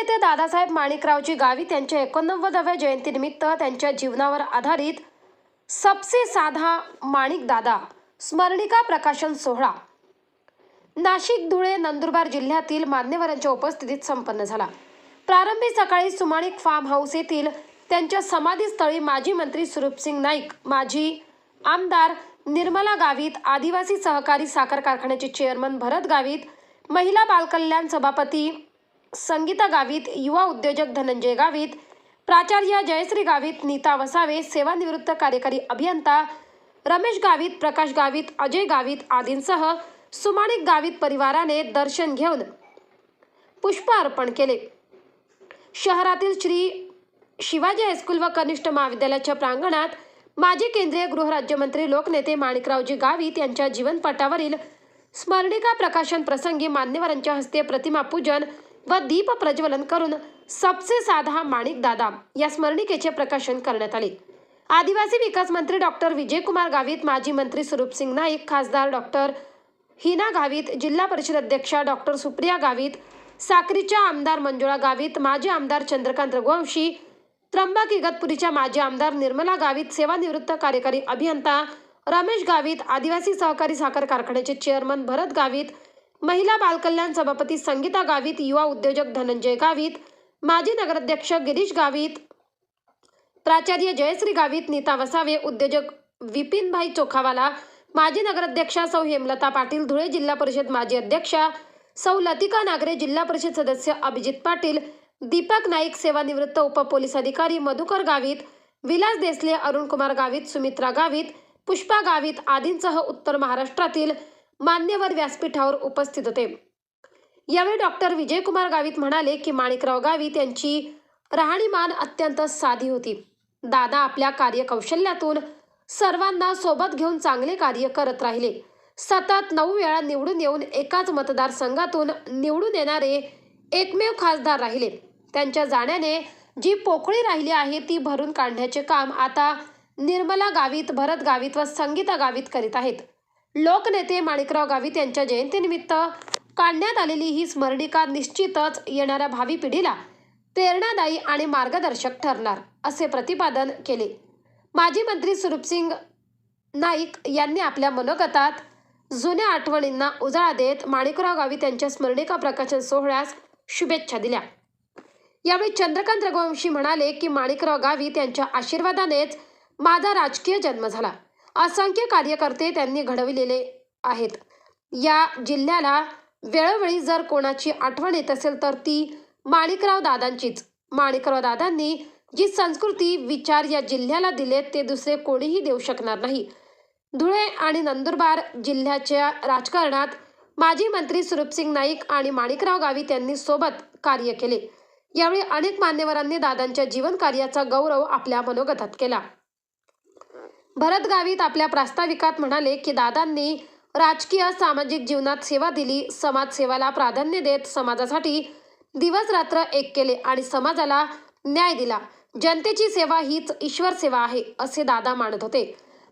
लोकनेते दादासाहेब माणिकरावजी गावित यांच्या 89व्या जयंतीनिमित्त त्यांच्या जीवनावर आधारित सबसे साधा माणिक दादा स्मरणिका प्रकाशन सोहळा नाशिक, धुळे, नंदुरबार जिल्ह्यातील मान्यवरांच्या उपस्थितीत संपन्न झाला। प्रारंभी सकाळी सुमाणिक फार्म हाऊस येथील त्यांच्या समाधीस्थळी माजी मंत्री स्वरूपसिंग नाईक, माजी आमदार निर्मला गावित, आदिवासी सहकारी साखर कारखान्याचे चेअरमन भरत गावित, महिला बालकल्याण सभापती संगीता गावित, युवा उद्योजक धनंजय गावित, प्राचार्य जयश्री गावित, नीता वसावे, सेवानिवृत्त कार्यकारी अभियंता रमेश गावित, प्रकाश गावित, अजय गावित आदींसह सुमाणिक गावित परिवाराने दर्शन घेऊन पुष्प अर्पण केले। शहरातील श्री शिवाजी हायस्कूल व कनिष्ठ महाविद्यालयाच्या प्रांगणात माजी केंद्रीय गृहराज्यमंत्री लोकनेते माणिकरावजी गावित यांच्या जीवनपटावरील स्मरणिका प्रकाशन प्रसंगी मान्यवरांच्या हस्ते प्रतिमा पूजन व दीप प्रज्वलन करून सबसे साधा माणिक दादा या स्मरणिकेचे प्रकाशन करण्यात आले। आदिवासी विकास मंत्री डॉक्टर विजयकुमार गावित, माजी मंत्री स्वरूपसिंग नाईक, खासदार डॉक्टर हिना गावित, जिल्हा परिषद अध्यक्षा डॉक्टर सुप्रिया गावित, साक्रीच्या आमदार मंजुळा गावित, माजी आमदार चंद्रकांत रघुवंशी, त्र्यंबक इगतपुरीच्या माजी आमदार निर्मला गावित, सेवानिवृत्त कार्यकारी अभियंता रमेश गावित, आदिवासी सहकारी साखर कारखान्याचे चेअरमन भरत गावित, महिला बालकल्याण सभापती संगीता गावित, युवा उद्योजक धनंजय गावित, माजी नगराध्यक्ष गिरीश गावित, प्राचार्य जयश्री गावित, नीता वसावे, उद्योजक विपिनभाई चोखावाला, माजी नगराध्यक्षा सौ हेमलता पाटील, धुळे जिल्हा परिषद माजी अध्यक्षा सौ लतिका नागरे, जिल्हा परिषद सदस्य अभिजित पाटील, दीपक नाईक, सेवानिवृत्त उपपोलीस अधिकारी मधुकर गावित, विलास देसले, अरुण कुमार गावित, सुमित्रा गावित, पुष्पा गावित आदींसह उत्तर महाराष्ट्रातील मान्यवर व्यासपीठावर उपस्थित होते। यावेळी डॉक्टर विजयकुमार गावित म्हणाले की माणिकराव गावित यांची राहणीमान अत्यंत साधी होती। दादा आपल्या कार्यकौशल्यातून सर्वांना सोबत घेऊन चांगले कार्य करत राहिले। सतत 9 वेळा निवडून येऊन एकाच मतदारसंघातून निवडून येणारे एकमेव खासदार राहिले। त्यांच्या जाण्याने जी पोकळी राहिली आहे ती भरून काढण्याचे काम आता निर्मला गावित, भरत गावित व संगीता गावित करीत आहेत। लोकनेते माणिकराव गावित यांच्या जयंतीनिमित्त काढण्यात आलेली ही स्मरणिका निश्चितच येणाऱ्या भावी पिढीला प्रेरणादायी आणि मार्गदर्शक ठरणार असे प्रतिपादन केले। माजी मंत्री स्वरूपसिंग नाईक यांनी आपल्या मनोगतात जुन्या आठवणींना उजाळा देत माणिकराव गावित यांच्या स्मरणिका प्रकाशन सोहळ्यास शुभेच्छा दिल्या। यावेळी चंद्रकांत रघुवंशी म्हणाले की माणिकराव गावित यांच्या आशीर्वादानेच माझा राजकीय जन्म झाला। असंख्य कार्यकर्ते त्यांनी घडविलेले आहेत। या जिल्ह्याला वेळोवेळी जर कोणाची आठवण येत असेल तर ती माणिकराव दादांचीच। माणिकराव दादांनी जी संस्कृती, विचार या जिल्ह्याला दिलेत ते दुसरे कोणीही देऊ शकणार नाही। धुळे आणि नंदुरबार जिल्ह्याच्या राजकारणात माजी मंत्री स्वरूपसिंग नाईक आणि माणिकराव गावित यांनी सोबत कार्य केले। यावेळी अनेक मान्यवरांनी दादांच्या जीवन कार्याचा गौरव आपल्या मनोगतात केला। भरत गावित आपल्या प्रास्ताविकात म्हणाले की दादांनी राजकीय सामाजिक जीवनात सेवा दिली, समाजसेवाला प्राधान्य देत समाजासाठी दिवस रात्र एक केले आणि समाजाला न्याय दिला। जनतेची सेवा हीच ईश्वर सेवा आहे असे दादा मानत होते।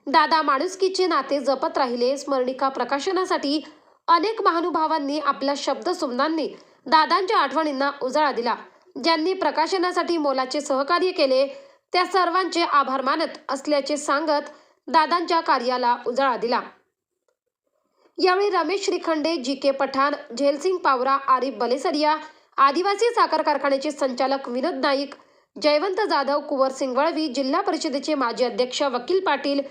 दादा माणुसकीचे नाते जपत राहिले। स्मरणिका प्रकाशनासाठी अनेक महानुभावांनी आपल्या शब्दसुमनांनी दादांच्या आठवणींना उजाळा दिला। ज्यांनी प्रकाशनासाठी मोलाचे सहकार्य केले त्या सर्वांचे आभार मानत असल्याचे सांगत दादांच्या कार्याला उजाळा दिला। यावेळी रमेश श्रीखंडे, जी.के. पठाण, झैलसिंग पावरा, आरिफ बलेसरिया, आदिवासी साखर कारखान्याचे संचालक विनोद नाईक, जयवंत जाधव, कुंवरसिंग वळवी, जिल्हा परिषदेचे माजी अध्यक्ष वकील पाटील,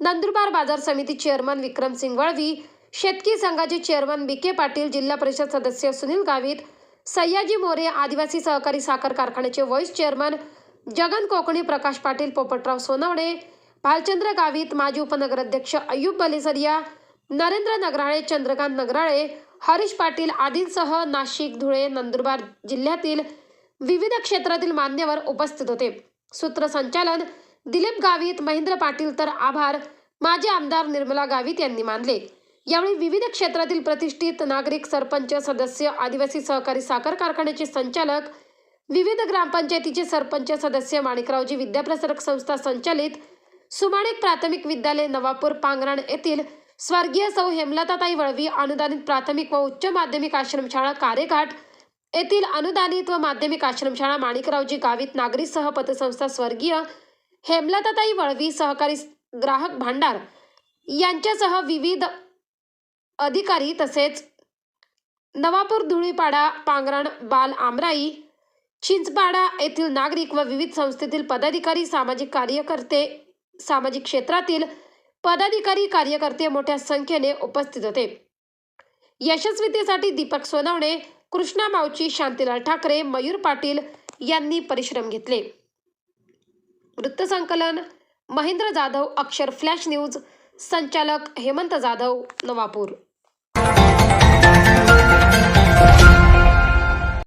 नंदुरबार बाजार समिती चेअरमन विक्रमसिंग वळवी, शेतकी संघाचे चेअरमन बी.के. पाटील, जिल्हा परिषद सदस्य सुनील गावित, सयाजी मोरे, आदिवासी सहकारी साखर कारखान्याचे व्हाईस चेअरमन जगन कोकणी, प्रकाश पाटील, पोपटराव सोनवणे, भालचंद्र गावित, माजी उपनगराध्यक्ष अय्यूब बलेसरिया, नरेंद्र नगराळे, चंद्रकांत नगराळे, हरीश पाटील आदींसह नाशिक, धुळे, नंदुरबार जिल्ह्यातील विविध क्षेत्रातील मान्यवर उपस्थित होते। सूत्रसंचालन दिलीप गावित, महेंद्र पाटील तर आभार माजी आमदार निर्मला गावित यांनी मानले। यावेळी विविध क्षेत्रातील प्रतिष्ठित नागरिक, सरपंच, सदस्य, आदिवासी सहकारी साखर कारखान्याचे संचालक, विविध ग्रामपंचायतीचे सरपंच, सदस्य, माणिकरावजी विद्याप्रसारक संस्था संचालित सुमाणिक प्राथमिक विद्यालय नवापूर पांगराण येथील स्वर्गीय सौ हेमलताताई वळवी अनुदानित प्राथमिक व उच्च माध्यमिक आश्रमशाळा कारेघाट येथील अनुदानित व माध्यमिक आश्रमशाळा माणिकरावजी गावित नागरी पतसंस्था स्वर्गीय हेमलताताई वळवी सहकारी ग्राहक भांडार यांच्यासह विविध अधिकारी तसेच नवापूर धुळीपाडा पांगरण बाल आमराई चिंचपाडा येथील नागरिक व विविध संस्थेतील पदाधिकारी सामाजिक क्षेत्रातील पदाधिकारी कार्यकर्ते मोठ्या संख्येने उपस्थित होते। यशस्वीतेसाठी दीपक सोनवणे, कृष्णा मावची, शांतीलाल ठाकरे, मयूर पाटील यांनी परिश्रम घेतले। वृत्तसंकलन महेंद्र जाधव, अक्षर फ्लॅश न्यूज, संचालक हेमंत जाधव, नवापूर।